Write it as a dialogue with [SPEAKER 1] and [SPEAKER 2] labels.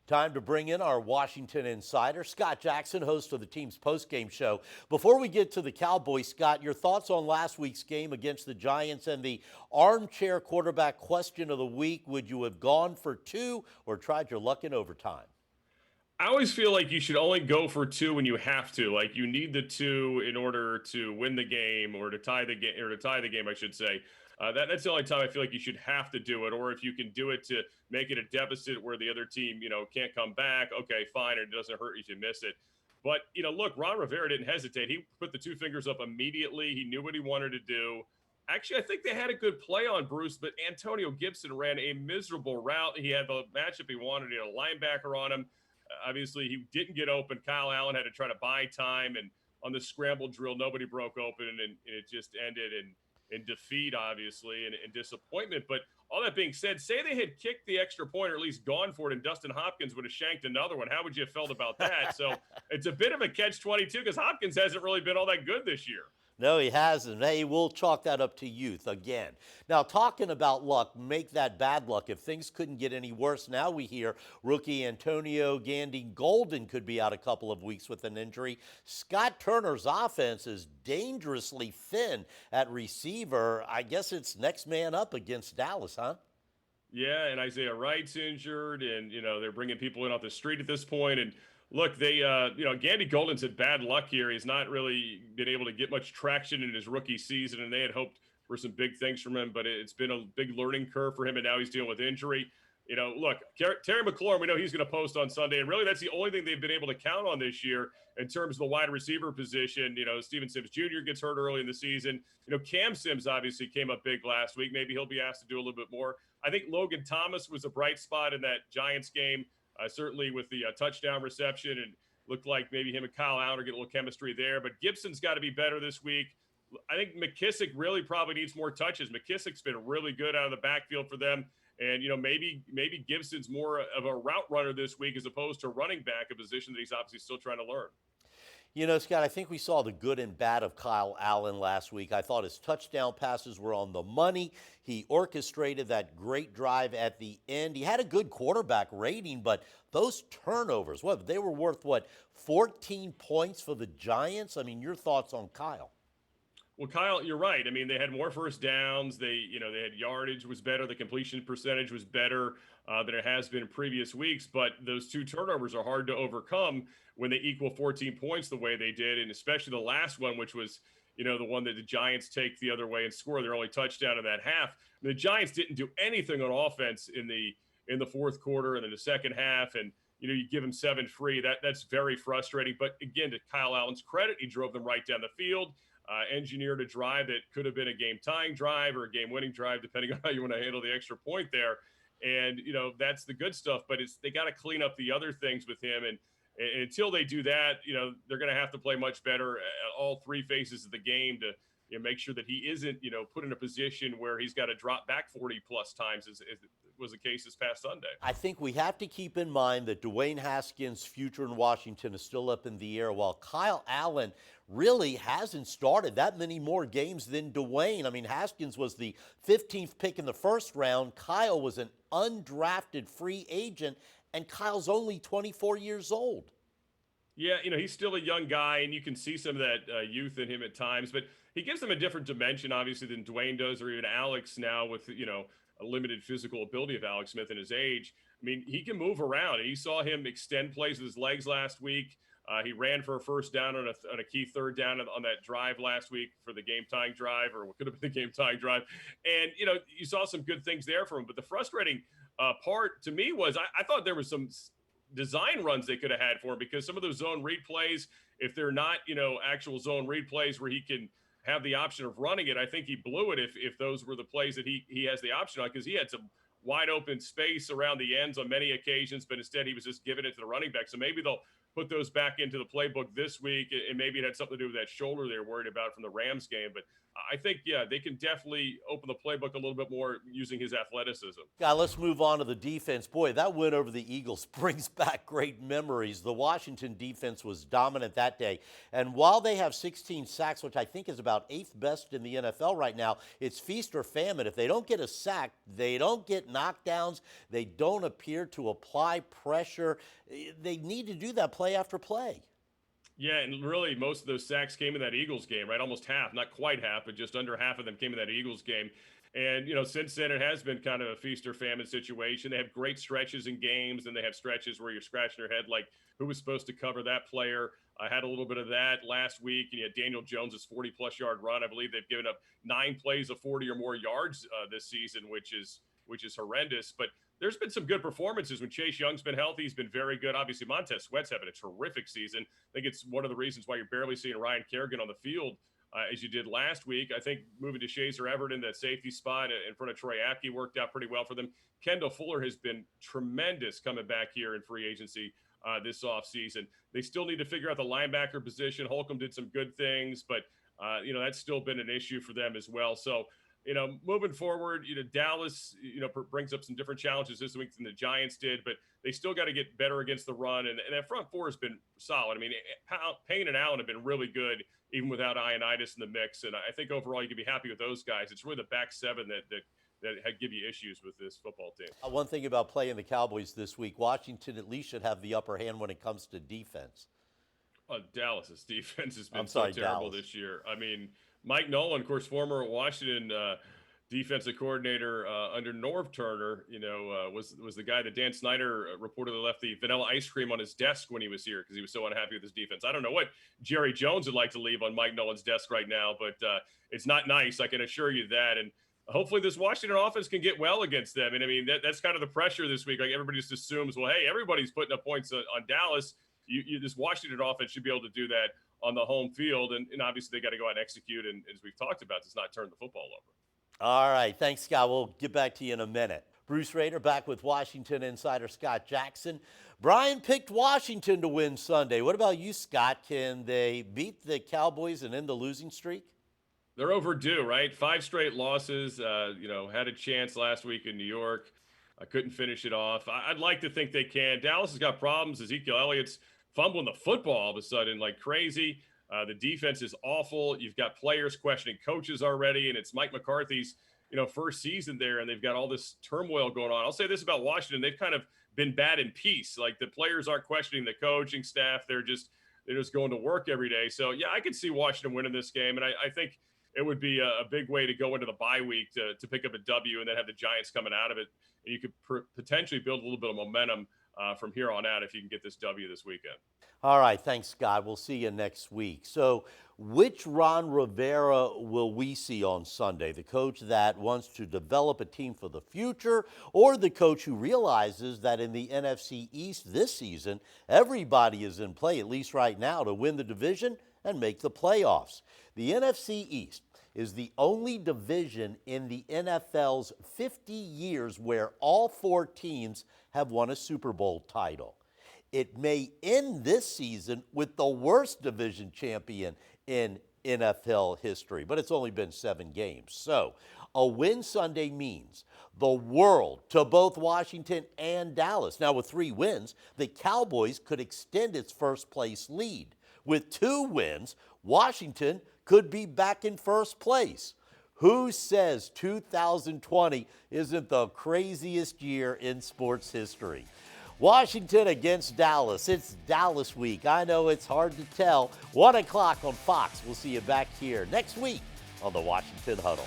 [SPEAKER 1] Time to bring in our Washington insider, Scott Jackson, host of the team's postgame show. Before we get to the Cowboys, Scott, your thoughts on last week's game against the Giants and the armchair quarterback question of the week. Would you have gone for two or tried your luck in overtime?
[SPEAKER 2] I always feel like you should only go for two when you have to. Like you need the two in order to win the game or to tie the game I should say. That's the only time I feel like you should have to do it. Or if you can do it to make it a deficit where the other team, can't come back. Okay, fine. It doesn't hurt you to miss it. But look, Ron Rivera didn't hesitate. He put the two fingers up immediately. He knew what he wanted to do. Actually, I think they had a good play on Bruce, but Antonio Gibson ran a miserable route. He had the matchup he wanted. He had a linebacker on him. Obviously, he didn't get open. Kyle Allen had to try to buy time, and on the scramble drill, nobody broke open, and it just ended in defeat, obviously, and disappointment. But all that being said, say they had kicked the extra point or at least gone for it, and Dustin Hopkins would have shanked another one. How would you have felt about that? So it's a bit of a catch-22 because Hopkins hasn't really been all that good this year.
[SPEAKER 1] No, he hasn't. Hey, we'll chalk that up to youth again. Now, talking about luck, make that bad luck. If things couldn't get any worse, now we hear rookie Antonio Gandy Golden could be out a couple of weeks with an injury. Scott Turner's offense is dangerously thin at receiver. I guess it's next man up against Dallas, huh?
[SPEAKER 2] Yeah, and Isaiah Wright's injured, and they're bringing people in off the street at this point. And look, Gandy Golden's had bad luck here. He's not really been able to get much traction in his rookie season, and they had hoped for some big things from him, but it's been a big learning curve for him, and now he's dealing with injury. Look, Terry McLaurin, we know he's going to post on Sunday, and really that's the only thing they've been able to count on this year in terms of the wide receiver position. Steven Sims Jr. gets hurt early in the season. Cam Sims obviously came up big last week. Maybe he'll be asked to do a little bit more. I think Logan Thomas was a bright spot in that Giants game, certainly with the touchdown reception, and looked like maybe him and Kyle Allen are getting a little chemistry there. But Gibson's got to be better this week. I think McKissick really probably needs more touches. McKissick's been really good out of the backfield for them. And, maybe Gibson's more of a route runner this week as opposed to running back, a position that he's obviously still trying to learn.
[SPEAKER 1] Scott, I think we saw the good and bad of Kyle Allen last week. I thought his touchdown passes were on the money. He orchestrated that great drive at the end. He had a good quarterback rating, but those turnovers, they were worth, 14 points for the Giants? I mean, your thoughts on Kyle?
[SPEAKER 2] Well, Kyle, you're right. I mean, they had more first downs. They had yardage was better. The completion percentage was better than it has been in previous weeks. But those two turnovers are hard to overcome when they equal 14 points the way they did, and especially the last one, which was the one that the Giants take the other way and score their only touchdown in that half. The Giants didn't do anything on offense in the fourth quarter and in the second half, and you give them 7 free. That's very frustrating. But again, to Kyle Allen's credit, he drove them right down the field. Engineered a drive that could have been a game-tying drive or a game-winning drive, depending on how you want to handle the extra point there. And that's the good stuff. But they got to clean up the other things with him. And until they do that, they're going to have to play much better at all three phases of the game to make sure that he isn't put in a position where he's got to drop back 40 plus times as was the case this past Sunday.
[SPEAKER 1] I think we have to keep in mind that Dwayne Haskins' future in Washington is still up in the air, while Kyle Allen really hasn't started that many more games than Dwayne. I mean, Haskins was the 15th pick in the first round. Kyle was an undrafted free agent, and Kyle's only 24 years old.
[SPEAKER 2] Yeah, he's still a young guy, and you can see some of that youth in him at times, but he gives them a different dimension, obviously, than Dwayne does, or even Alex now with, a limited physical ability of Alex Smith and his age. I mean, he can move around. And you saw him extend plays with his legs last week. He ran for a first down on a key third down on that drive last week for the game-tying drive, or what could have been the game-tying drive. And, you saw some good things there from him. But the frustrating part to me was I thought there was some design runs they could have had for him, because some of those zone read plays, if they're not, actual zone read plays where he can have the option of running it, I think he blew it if those were the plays that he has the option on, because he had some wide open space around the ends on many occasions, but instead he was just giving it to the running back. So maybe they'll put those back into the playbook this week. And maybe it had something to do with that shoulder they were worried about from the Rams game. But I think, yeah, they can definitely open the playbook a little bit more using his athleticism.
[SPEAKER 1] Let's move on to the defense. Boy, that win over the Eagles brings back great memories. The Washington defense was dominant that day. And while they have 16 sacks, which I think is about 8th best in the NFL right now, it's feast or famine. If they don't get a sack, they don't get knockdowns, they don't appear to apply pressure. They need to do that play after play.
[SPEAKER 2] Yeah, and really most of those sacks came in that Eagles game, right? Almost half, not quite half, but just under half of them came in that Eagles game. And, since then it has been kind of a feast or famine situation. They have great stretches in games, and they have stretches where you're scratching your head like, who was supposed to cover that player? I had a little bit of that last week, and you had Daniel Jones's 40-plus yard run. I believe they've given up 9 plays of 40 or more yards this season, which is horrendous. But there's been some good performances when Chase Young's been healthy. He's been very good. Obviously, Montez Sweat's having a terrific season. I think it's one of the reasons why you're barely seeing Ryan Kerrigan on the field as you did last week. I think moving to Shazer Everett in that safety spot in front of Troy Apke worked out pretty well for them. Kendall Fuller has been tremendous coming back here in free agency this offseason. They still need to figure out the linebacker position. Holcomb did some good things, but, that's still been an issue for them as well. So, moving forward, Dallas, brings up some different challenges this week than the Giants did, but they still got to get better against the run. And that front four has been solid. I mean, Payne and Allen have been really good, even without Ioannidis in the mix. And I think overall you can be happy with those guys. It's really the back seven that give you issues with this football team.
[SPEAKER 1] One thing about playing the Cowboys this week, Washington at least should have the upper hand when it comes to defense.
[SPEAKER 2] Dallas's defense has been so terrible this year. I mean, Mike Nolan, of course, former Washington defensive coordinator under Norv Turner, was the guy that Dan Snyder reportedly left the vanilla ice cream on his desk when he was here because he was so unhappy with his defense. I don't know what Jerry Jones would like to leave on Mike Nolan's desk right now, but it's not nice. I can assure you that. And hopefully this Washington offense can get well against them. And I mean, that's kind of the pressure this week. Like everybody just assumes, well, hey, everybody's putting up points on Dallas. This Washington offense should be able to do that on the home field. And obviously they got to go out and execute. And as we've talked about, does not turn the football over.
[SPEAKER 1] All right. Thanks, Scott. We'll get back to you in a minute. Bruce Rader back with Washington insider Scott Jackson. Brian picked Washington to win Sunday. What about you, Scott? Can they beat the Cowboys and end the losing streak?
[SPEAKER 2] They're overdue, right? 5 straight losses. Had a chance last week in New York. I couldn't finish it off. I'd like to think they can. Dallas has got problems. Ezekiel Elliott's fumbling the football all of a sudden like crazy. The defense is awful. You've got players questioning coaches already, and it's Mike McCarthy's, first season there, and they've got all this turmoil going on. I'll say this about Washington. They've kind of been bad in peace. Like the players aren't questioning the coaching staff. They're just going to work every day. So, yeah, I could see Washington winning this game, and I think it would be a big way to go into the bye week to pick up a W and then have the Giants coming out of it. And you could potentially build a little bit of momentum from here on out if you can get this W this weekend.
[SPEAKER 1] All right. Thanks, Scott. We'll see you next week. So which Ron Rivera will we see on Sunday? The coach that wants to develop a team for the future, or the coach who realizes that in the NFC East this season, everybody is in play, at least right now, to win the division and make the playoffs? The NFC East is the only division in the NFL's 50 years where all 4 teams have won a Super Bowl title. It may end this season with the worst division champion in NFL history, but it's only been 7 games. So a win Sunday means the world to both Washington and Dallas. Now with 3 wins, the Cowboys could extend its first place lead. With 2 wins, Washington could be back in first place. Who says 2020 isn't the craziest year in sports history? Washington against Dallas. It's Dallas week. I know it's hard to tell. 1 o'clock on Fox. We'll see you back here next week on the Washington Huddle.